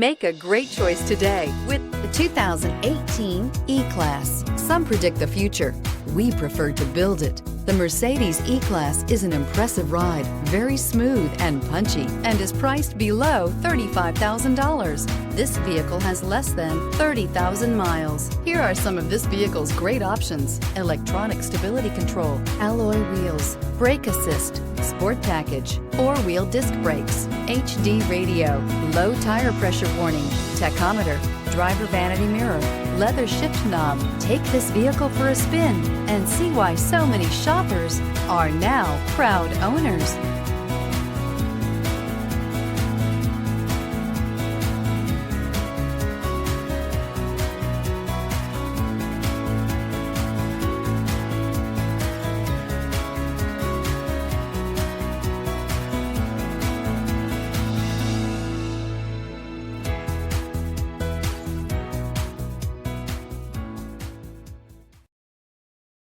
Make a great choice today with the 2018 E-Class. Some predict the future. We prefer to build it. The Mercedes E-Class is an impressive ride, very smooth and punchy, and is priced below $35,000. This vehicle has less than 30,000 miles. Here are some of this vehicle's great options: electronic stability control, alloy wheels, brake assist, sport package, four-wheel disc brakes, HD radio, low tire pressure warning, tachometer, driver vanity mirror, leather shift knob. Take this vehicle for a spin and see why so many shoppers are now proud owners.